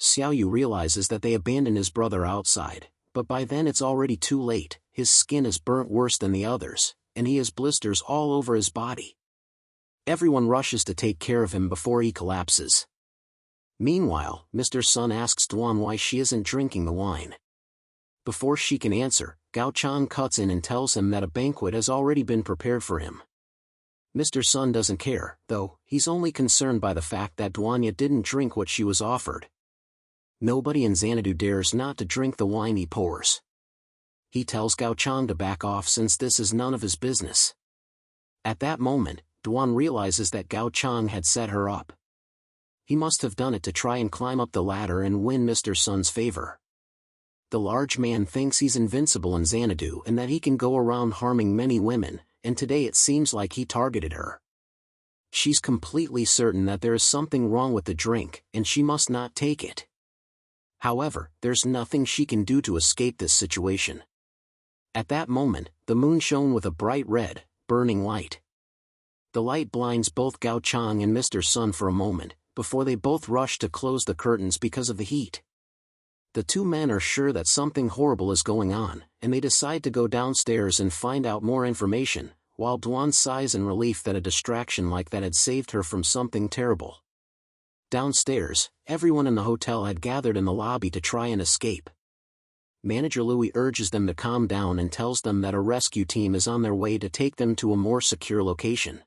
Xiaoyu realizes that they abandoned his brother outside, but by then it's already too late. His skin is burnt worse than the others, and he has blisters all over his body. Everyone rushes to take care of him before he collapses. Meanwhile, Mr. Sun asks Duan why she isn't drinking the wine. Before she can answer, Gao Chang cuts in and tells him that a banquet has already been prepared for him. Mr. Sun doesn't care, though. He's only concerned by the fact that Duanya didn't drink what she was offered. Nobody in Xanadu dares not to drink the wine he pours. He tells Gao Chang to back off since this is none of his business. At that moment, Duan realizes that Gao Chang had set her up. He must have done it to try and climb up the ladder and win Mr. Sun's favor. The large man thinks he's invincible in Xanadu and that he can go around harming many women, and today it seems like he targeted her. She's completely certain that there is something wrong with the drink, and she must not take it. However, there's nothing she can do to escape this situation. At that moment, the moon shone with a bright red, burning light. The light blinds both Gao Chang and Mr. Sun for a moment, before they both rush to close the curtains because of the heat. The two men are sure that something horrible is going on, and they decide to go downstairs and find out more information, while Duan sighs in relief that a distraction like that had saved her from something terrible. Downstairs, everyone in the hotel had gathered in the lobby to try and escape. Manager Louis urges them to calm down and tells them that a rescue team is on their way to take them to a more secure location.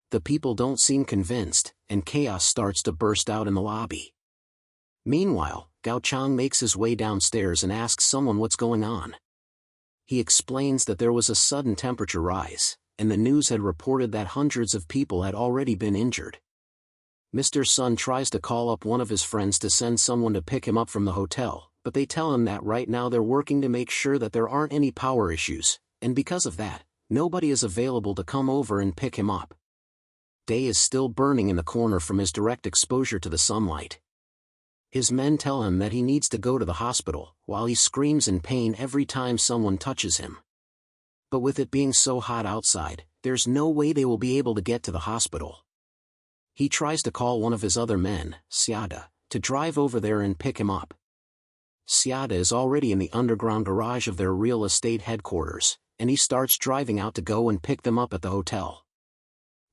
The people don't seem convinced, and chaos starts to burst out in the lobby. Meanwhile, Gao Chang makes his way downstairs and asks someone what's going on. He explains that there was a sudden temperature rise, and the news had reported that hundreds of people had already been injured. Mr. Sun tries to call up one of his friends to send someone to pick him up from the hotel, but they tell him that right now they're working to make sure that there aren't any power issues, and because of that, nobody is available to come over and pick him up. Day is still burning in the corner from his direct exposure to the sunlight. His men tell him that he needs to go to the hospital, while he screams in pain every time someone touches him. But with it being so hot outside, there's no way they will be able to get to the hospital. He tries to call one of his other men, Xiada, to drive over there and pick him up. Xiada is already in the underground garage of their real estate headquarters, and he starts driving out to go and pick them up at the hotel.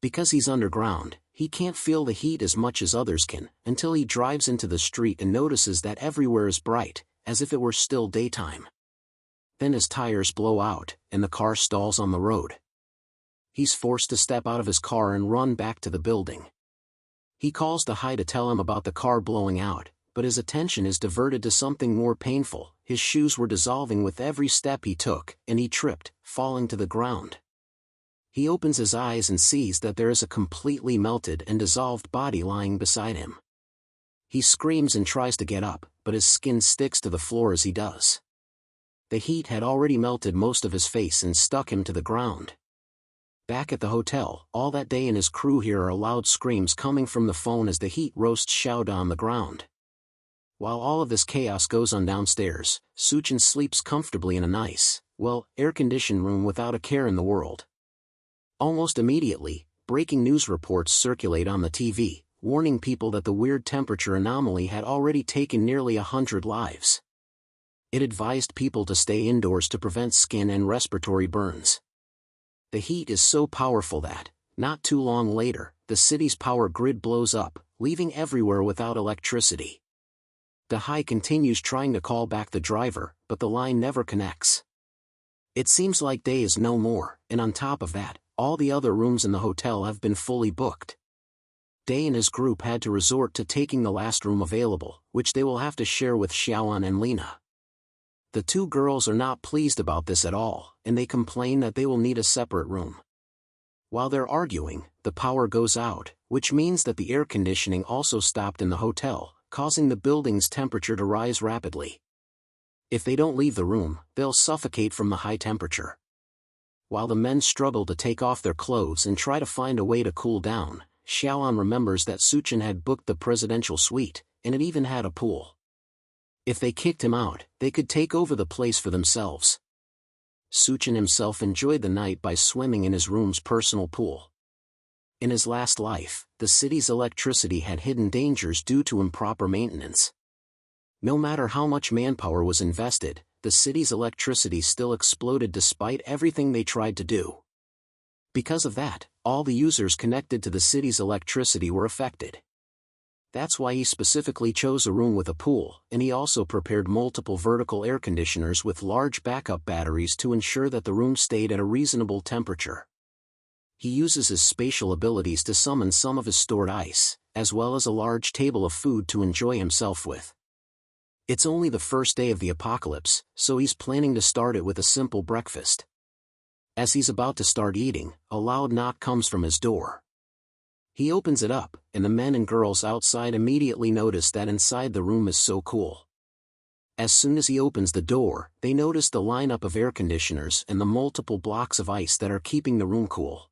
Because he's underground, he can't feel the heat as much as others can, until he drives into the street and notices that everywhere is bright, as if it were still daytime. Then his tires blow out, and the car stalls on the road. He's forced to step out of his car and run back to the building. He calls to Hai to tell him about the car blowing out, but his attention is diverted to something more painful. His shoes were dissolving with every step he took, and he tripped, falling to the ground. He opens his eyes and sees that there is a completely melted and dissolved body lying beside him. He screams and tries to get up, but his skin sticks to the floor as he does. The heat had already melted most of his face and stuck him to the ground. Back at the hotel, all that day and his crew hear loud screams coming from the phone as the heat roasts Xiaoda on the ground. While all of this chaos goes on downstairs, Suchin sleeps comfortably in a nice, air-conditioned room without a care in the world. Almost immediately, breaking news reports circulate on the TV, warning people that the weird temperature anomaly had already taken nearly 100 lives. It advised people to stay indoors to prevent skin and respiratory burns. The heat is so powerful that, not too long later, the city's power grid blows up, leaving everywhere without electricity. Dahai continues trying to call back the driver, but the line never connects. It seems like Day is no more, and on top of that, all the other rooms in the hotel have been fully booked. Day and his group had to resort to taking the last room available, which they will have to share with Xiaoan and Lina. The two girls are not pleased about this at all, and they complain that they will need a separate room. While they're arguing, the power goes out, which means that the air conditioning also stopped in the hotel, causing the building's temperature to rise rapidly. If they don't leave the room, they'll suffocate from the high temperature. While the men struggle to take off their clothes and try to find a way to cool down, Xiaoan remembers that Suchin had booked the presidential suite, and it even had a pool. If they kicked him out, they could take over the place for themselves. Suchin himself enjoyed the night by swimming in his room's personal pool. In his last life, the city's electricity had hidden dangers due to improper maintenance. No matter how much manpower was invested, the city's electricity still exploded despite everything they tried to do. Because of that, all the users connected to the city's electricity were affected. That's why he specifically chose a room with a pool, and he also prepared multiple vertical air conditioners with large backup batteries to ensure that the room stayed at a reasonable temperature. He uses his spatial abilities to summon some of his stored ice, as well as a large table of food to enjoy himself with. It's only the first day of the apocalypse, so he's planning to start it with a simple breakfast. As he's about to start eating, a loud knock comes from his door. He opens it up, and the men and girls outside immediately notice that inside the room is so cool. As soon as he opens the door, they notice the lineup of air conditioners and the multiple blocks of ice that are keeping the room cool.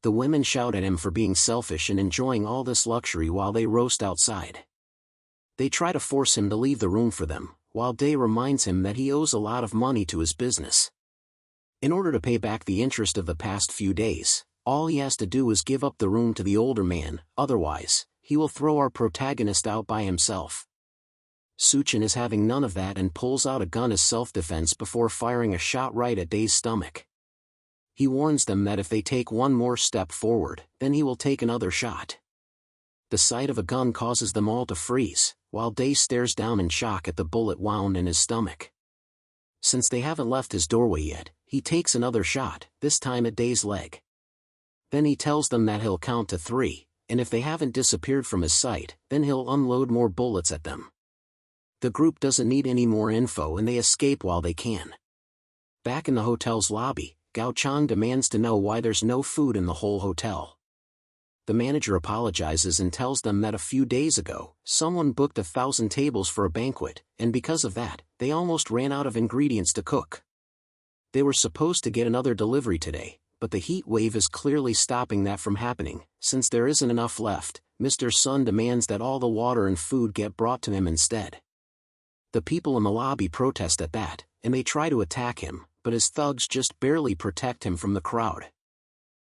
The women shout at him for being selfish and enjoying all this luxury while they roast outside. They try to force him to leave the room for them, while Day reminds him that he owes a lot of money to his business. In order to pay back the interest of the past few days, all he has to do is give up the room to the older man, otherwise, he will throw our protagonist out by himself. Suchin is having none of that and pulls out a gun as self-defense before firing a shot right at Day's stomach. He warns them that if they take one more step forward, then he will take another shot. The sight of a gun causes them all to freeze, while Day stares down in shock at the bullet wound in his stomach. Since they haven't left his doorway yet, he takes another shot, this time at Day's leg. Then he tells them that he'll count to 3, and if they haven't disappeared from his sight, then he'll unload more bullets at them. The group doesn't need any more info and they escape while they can. Back in the hotel's lobby, Gao Chang demands to know why there's no food in the whole hotel. The manager apologizes and tells them that a few days ago, someone booked 1,000 tables for a banquet, and because of that, they almost ran out of ingredients to cook. They were supposed to get another delivery today, but the heat wave is clearly stopping that from happening. Since there isn't enough left, Mr. Sun demands that all the water and food get brought to him instead. The people in the lobby protest at that, and they try to attack him, but his thugs just barely protect him from the crowd.